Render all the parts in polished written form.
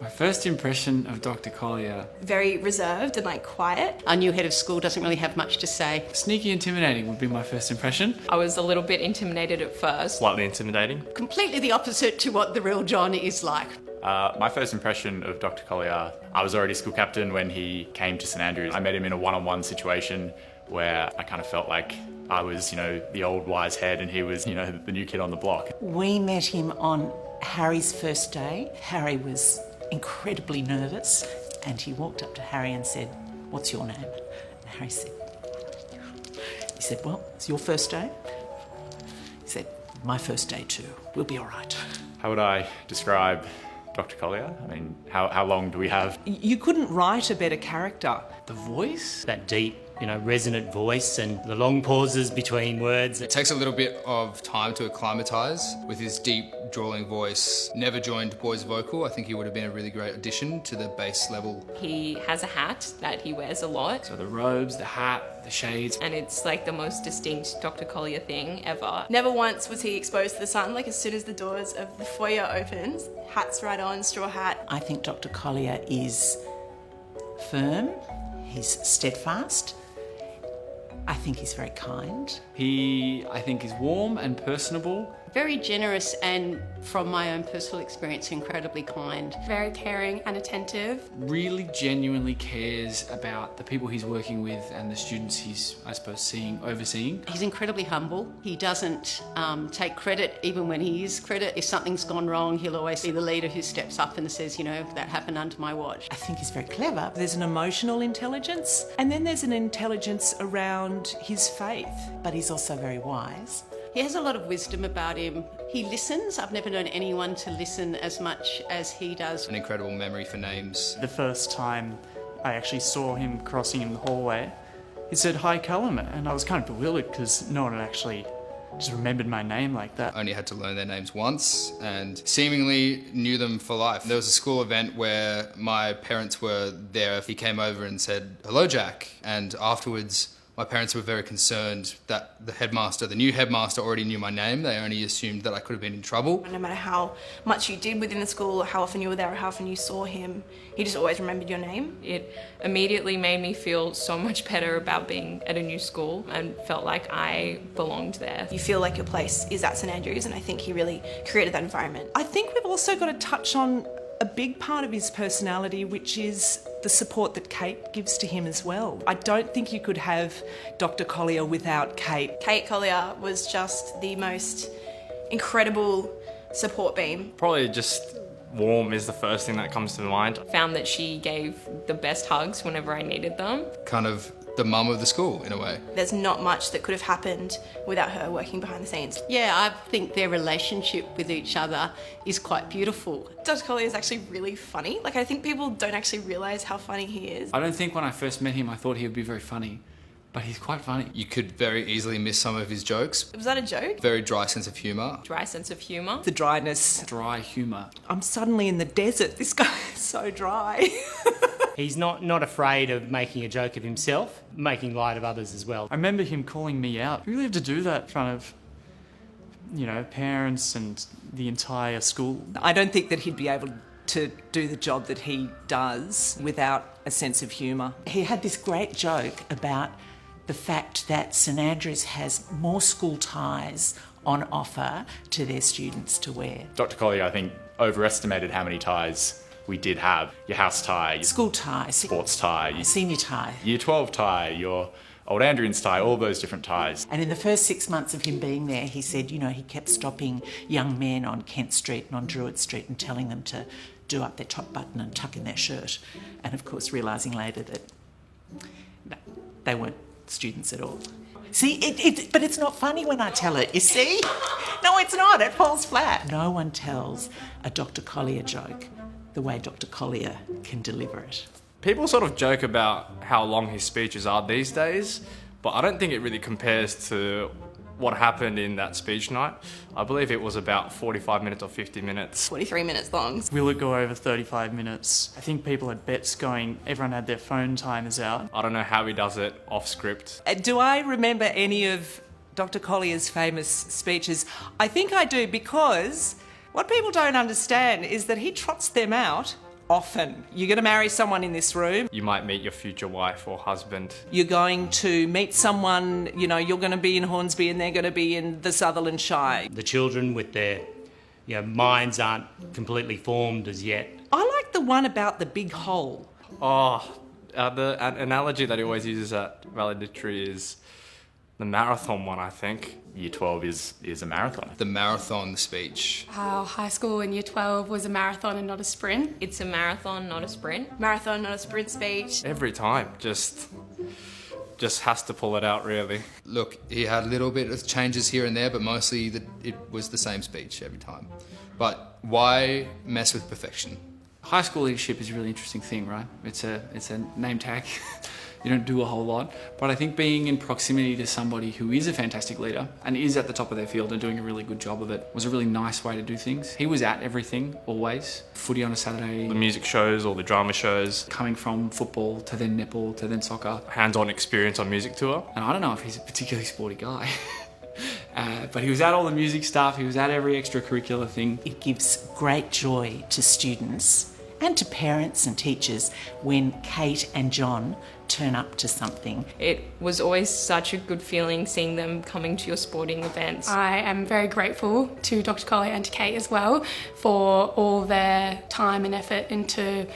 My first impression of Dr. Collier. Very reserved and quiet. Our new head of school doesn't really have much to say. Sneaky intimidating would be my first impression. I was a little bit intimidated at first. Slightly intimidating. Completely the opposite to what the real John is like. My first impression of Dr. Collier, I was already school captain when he came to St Andrews. I met him in a one-on-one situation where I kind of felt like I was, the old wise head and he was, the new kid on the block. We met him on Harry's first day. Harry was incredibly nervous and he walked up to Harry and said, "What's your name?" And Harry said, "Well, it's your first day?" He said, "My first day too. We'll be all right." How would I describe Dr. Collier? I mean, how long do we have? You couldn't write a better character. The voice? That deep, resonant voice and the long pauses between words. It takes a little bit of time to acclimatise with his deep, drawling voice. Never joined boys vocal. I think he would have been a really great addition to the bass level. He has a hat that he wears a lot. So the robes, the hat, the shades. And it's the most distinct Dr. Collier thing ever. Never once was he exposed to the sun. As soon as the doors of the foyer opens, hat's right on, straw hat. I think Dr. Collier is firm, he's steadfast. I think he's very kind. He, I think, is warm and personable. Very generous and, from my own personal experience, incredibly kind. Very caring and attentive. Really genuinely cares about the people he's working with and the students he's, I suppose, overseeing. He's incredibly humble. He doesn't take credit even when he is credit. If something's gone wrong, he'll always be the leader who steps up and says, that happened under my watch. I think he's very clever. There's an emotional intelligence and then there's an intelligence around his faith. But he's also very wise. He has a lot of wisdom about him. He listens. I've never known anyone to listen as much as he does. An incredible memory for names. The first time I actually saw him crossing in the hallway, he said, "Hi, Callum," and I was kind of bewildered because no one had actually just remembered my name like that. I only had to learn their names once and seemingly knew them for life. There was a school event where my parents were there. He came over and said, "Hello, Jack," and afterwards my parents were very concerned that the new headmaster already knew my name. They only assumed that I could have been in trouble. No matter how much you did within the school, or how often you were there, or how often you saw him, he just always remembered your name. It immediately made me feel so much better about being at a new school and felt like I belonged there. You feel like your place is at St Andrews, and I think he really created that environment. I think we've also got to touch on a big part of his personality, which is the support that Kate gives to him as well. I don't think you could have Dr. Collier without Kate. Kate Collier was just the most incredible support beam. Probably just warm is the first thing that comes to mind. Found that she gave the best hugs whenever I needed them. Kind of the mum of the school, in a way. There's not much that could have happened without her working behind the scenes. Yeah, I think their relationship with each other is quite beautiful. Dr. Collier is actually really funny. I think people don't actually realise how funny he is. I don't think when I first met him I thought he would be very funny, but he's quite funny. You could very easily miss some of his jokes. Was that a joke? Very dry sense of humour. Dry sense of humour. The dryness. Dry humour. I'm suddenly in the desert. This guy is so dry. He's not afraid of making a joke of himself, making light of others as well. I remember him calling me out. We really have to do that in front of, parents and the entire school. I don't think that he'd be able to do the job that he does without a sense of humour. He had this great joke about the fact that St Andrews has more school ties on offer to their students to wear. Dr. Collier, I think, overestimated how many ties we did have. Your house tie, your School tie, sports tie, your senior tie. Year 12 tie, your Old Andrian's tie, all those different ties. And in the first 6 months of him being there, he said, he kept stopping young men on Kent Street and on Druitt Street and telling them to do up their top button and tuck in their shirt. And of course, realising later that no, they weren't students at all. See, but it's not funny when I tell it, you see? No, it's not. It falls flat. No one tells a Dr. Collier joke the way Dr. Collier can deliver it. People sort of joke about how long his speeches are these days, but I don't think it really compares to what happened in that speech night. I believe it was about 45 minutes or 50 minutes. 43 minutes long. Will it go over 35 minutes? I think people had bets going, everyone had their phone timers out. I don't know how he does it off script. Do I remember any of Dr. Collier's famous speeches? I think I do, because what people don't understand is that he trots them out often. You're going to marry someone in this room. You might meet your future wife or husband. You're going to meet someone, you know, you're going to be in Hornsby and they're going to be in the Sutherland Shire. The children with their minds aren't completely formed as yet. I like the one about the big hole. The analogy that he always uses at valedictory is the marathon one, I think. Year 12 is a marathon. The marathon speech. How high school in year 12 was a marathon and not a sprint. It's a marathon, not a sprint. Marathon, not a sprint speech. Every time, just has to pull it out, really. Look, he had a little bit of changes here and there, but mostly it was the same speech every time. But why mess with perfection? High school leadership is a really interesting thing, right? It's a name tag. You don't do a whole lot. But I think being in proximity to somebody who is a fantastic leader and is at the top of their field and doing a really good job of it was a really nice way to do things. He was at everything, always. Footy on a Saturday. The music shows or the drama shows. Coming from football to then netball to then soccer. Hands-on experience on music tour. And I don't know if he's a particularly sporty guy. But he was at all the music stuff. He was at every extracurricular thing. It gives great joy to students and to parents and teachers when Kate and John turn up to something. It was always such a good feeling seeing them coming to your sporting events. I am very grateful to Dr. Collier and to Kate as well for all their time and effort into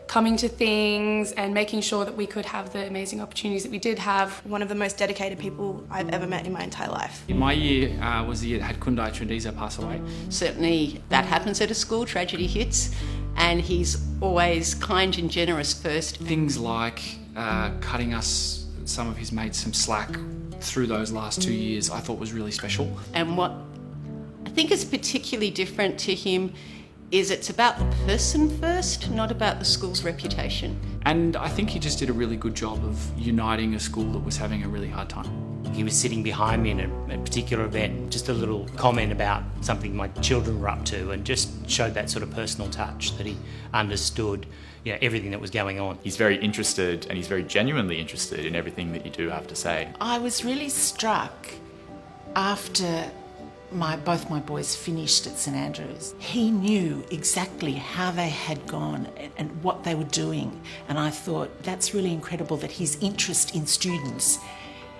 coming to things and making sure that we could have the amazing opportunities that we did have. One of the most dedicated people I've ever met in my entire life. My year was the year that had Kundai Trendiza pass away. Certainly that happens at a school, tragedy hits, and he's always kind and generous first. Things like cutting us, some of his mates, some slack through those last 2 years I thought was really special. And what I think is particularly different to him is it's about the person first, not about the school's reputation. And I think he just did a really good job of uniting a school that was having a really hard time. He was sitting behind me in a particular event, just a little comment about something my children were up to, and just showed that sort of personal touch that he understood everything that was going on. He's very interested, and he's very genuinely interested in everything that you do have to say. I was really struck after both my boys finished at St Andrews. He knew exactly how they had gone and what they were doing, and I thought that's really incredible that his interest in students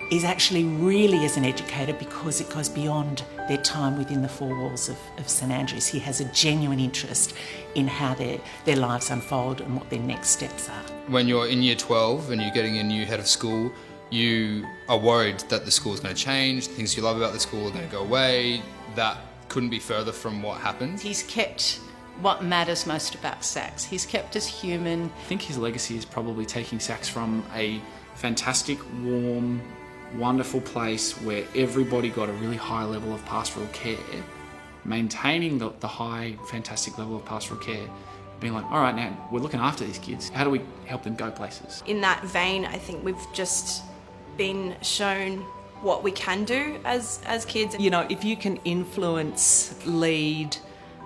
is actually really as an educator, because it goes beyond their time within the four walls of St Andrews. He has a genuine interest in how their lives unfold and what their next steps are. When you're in year 12 and you're getting a new head of school, you are worried that the school's going to change, things you love about the school are going to go away. That couldn't be further from what happened. He's kept what matters most about SACS. He's kept us human. I think his legacy is probably taking SACS from a fantastic, warm, wonderful place where everybody got a really high level of pastoral care, maintaining the high, fantastic level of pastoral care, being like, all right, now we're looking after these kids. How do we help them go places? In that vein, I think we've just been shown what we can do as kids. You know, if you can influence, lead,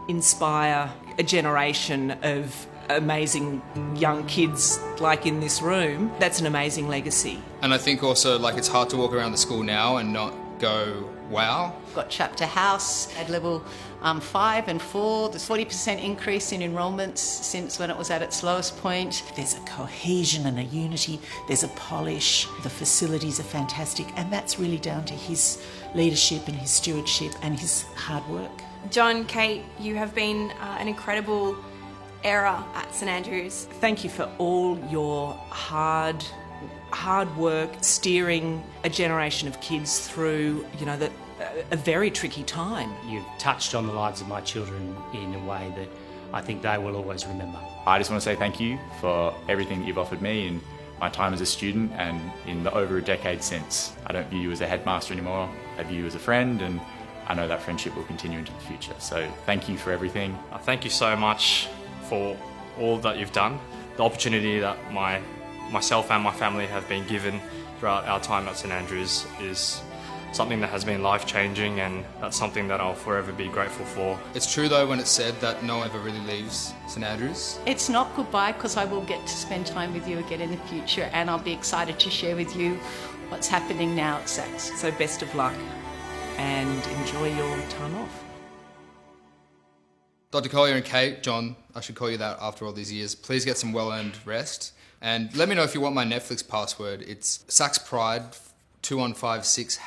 inspire a generation of amazing young kids like in this room, that's an amazing legacy. And I think also, like, it's hard to walk around the school now and not go, wow. Got Chapter House at level 5 and 4. There's 40% increase in enrolments since when it was at its lowest point. There's a cohesion and a unity, there's a polish, the facilities are fantastic, and that's really down to his leadership and his stewardship and his hard work. John, Kate, you have been an incredible era at St Andrews. Thank you for all your hard work steering a generation of kids through, a very tricky time. You've touched on the lives of my children in a way that I think they will always remember. I just want to say thank you for everything that you've offered me in my time as a student and in the over a decade since. I don't view you as a headmaster anymore. I view you as a friend, and I know that friendship will continue into the future. So thank you for everything. Thank you so much for all that you've done. The opportunity that myself and my family have been given throughout our time at St Andrews is something that has been life-changing, and that's something that I'll forever be grateful for. It's true though when it's said that no one ever really leaves St Andrews. It's not goodbye, because I will get to spend time with you again in the future, and I'll be excited to share with you what's happening now at SACS. So best of luck and enjoy your time off. Dr. Collier and Kate, John, I should call you that after all these years, please get some well-earned rest. And let me know if you want my Netflix password. It's Sax Pride 2156